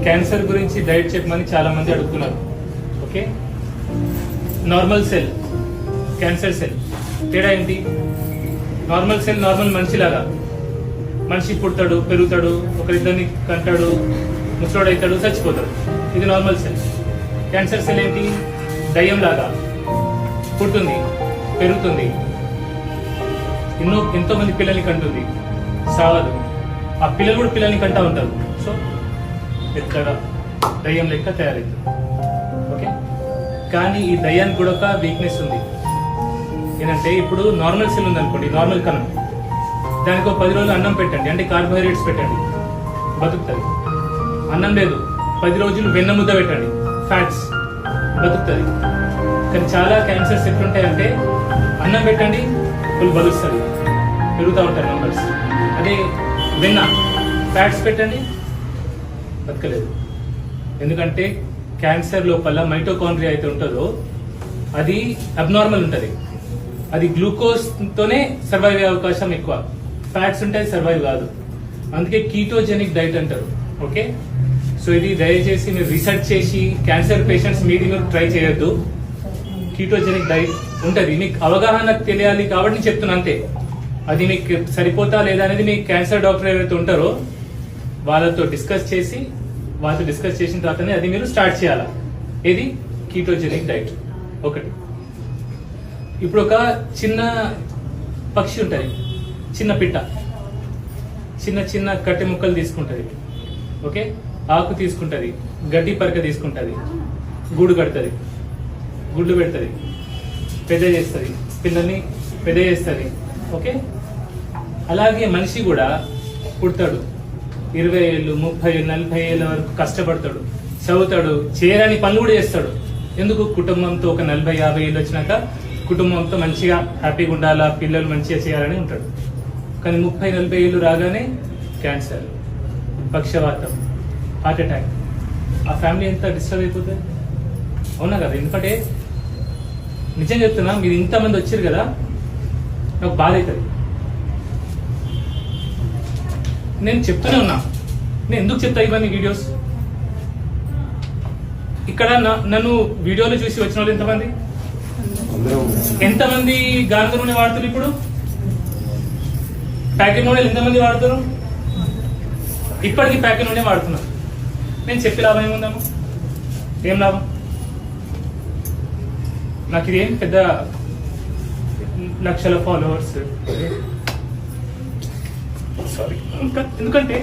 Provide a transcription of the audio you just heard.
Cancer గురించి diet చెప్పమని చాలా మంది అడుగుతున్నారు. Okay, normal cell, cancer cell తేడా ఏంటి? నార్మల్ సెల్ నార్మల్ మనిషిలాగా, మనిషి పుడతాడు, పెరుగుతాడు, ఒకరిద్దరిని కంటాడు, ముసలోడు అవుతాడు, చచ్చిపోతాడు. ఇది నార్మల్ సెల్. క్యాన్సర్ సెల్ ఏంటి? దయ్యం లాగా పుడుతుంది, పెరుగుతుంది, ఎంతో మంది పిల్లల్ని కంటుంది, సావదు. ఆ పిల్లలు కూడా పిల్లల్ని కంటా ఉంటారు. సో పెద్దగా దయ్యం లెక్క తయారవుతుంది. ఓకే, కానీ ఈ దయ్యానికి కూడా ఒక వీక్నెస్ ఉంది. ఏంటంటే ఇప్పుడు నార్మల్ సెల్ ఉంది అనుకోండి, నార్మల్ కణం, దానికి ఒక 10 రోజులు అన్నం పెట్టండి, అంటే కార్బోహైడ్రేట్స్ పెట్టండి, బతుకుతుంది. అన్నం లేదు, 10 రోజులు వెన్న ముద్ద పెట్టండి, ఫ్యాట్స్, బతుకుతుంది. కానీ చాలా క్యాన్సర్స్ ఎట్లుంటాయంటే అన్నం పెట్టండి, ఫుల్ బలుస్తుంది, పెరుగుతూ ఉంటాయి నంబర్స్. అదే వెన్న, ఫ్యాట్స్ పెట్టండి, బతకలేదు. ఎందుకంటే క్యాన్సర్ లోపల మైటోకాండ్రియా అయితే ఉంటుందో అది అబ్నార్మల్ ఉంటుంది. అది గ్లూకోజ్తోనే సర్వైవ్ అయ్యే అవకాశం ఎక్కువ. ఫ్యాట్స్ ఉంటే సర్వైవ్ కాదు. అందుకే కీటోజెనిక్ డైట్ అంటారు. ఓకే, సో ఇది దయచేసి మీరు రీసెర్చ్ చేసి క్యాన్సర్ పేషెంట్స్ మీరు ట్రై చేయొద్దు. కీటోజెనిక్ డైట్ ఉంటుంది, మీకు అవగాహన తెలియాలి కాబట్టి నేను చెప్తున్నా అంతే. అది మీకు సరిపోతా లేదా అనేది మీ క్యాన్సర్ డాక్టర్ ఎవరైతే ఉంటారో వాళ్ళతో డిస్కస్ చేసిన తర్వాతనే అది మీరు స్టార్ట్ చేయాలా. ఇది కీటోజెనిక్ డైట్. ఒకటి, ఇప్పుడు ఒక చిన్న పక్షి ఉంటుంది, చిన్న పిట్ట, చిన్న చిన్న కట్టె ముక్కలు తీసుకుంటుంది. ఓకే, ఆకు తీసుకుంటుంది, గడ్డి పరక తీసుకుంటుంది, గూడు కడుతుంది, గుడ్లు పెడుతుంది, పెద్ద చేస్తుంది, పిల్లల్ని పెద్ద చేస్తుంది. ఓకే, అలాగే మనిషి కూడా పుడతాడు, 20 ఏళ్ళు, 30 ఏళ్ళు, 40 ఏళ్ళ వరకు కష్టపడతాడు, చదువుతాడు, చేయరాని పనులు కూడా చేస్తాడు. ఎందుకు? కుటుంబంతో ఒక 40-50 ఏళ్ళు వచ్చినాక కుటుంబంతో మంచిగా హ్యాపీగా ఉండాలా, పిల్లలు మంచిగా చేయాలని ఉంటాడు. కానీ 30-40 ఏళ్ళు రాగానే క్యాన్సర్, పక్షవాతం, హార్ట్ అటాక్, ఆ ఫ్యామిలీ ఎంత డిస్టర్బ్ అయిపోతుంది. అవునా కదా? ఎందుకంటే నిజం చెప్తున్నా, మీరు ఇంతమంది వచ్చారు కదా, నాకు బాధ అవుతుంది. నేను చెప్తూనే ఉన్నా, నేను ఎందుకు చెప్తా ఇవన్నీ వీడియోస్? ఇక్కడ నన్ను వీడియోలో చూసి వచ్చిన వాళ్ళు ఎంతమంది గానుగ నూనె వాడుతున్నారు? ఇప్పుడు ప్యాకెట్ నూనెలు ఎంతమంది వాడుతున్నారు? ఇప్పటికీ ప్యాకెట్ నూనె వాడుతున్నారు. నేను చెప్పే లాభం ఏముందాము? ఏం లాభం? నాకు ఇదేం పెద్ద లక్షల ఫాలోవర్స్, సారీ, ఎందుకంటే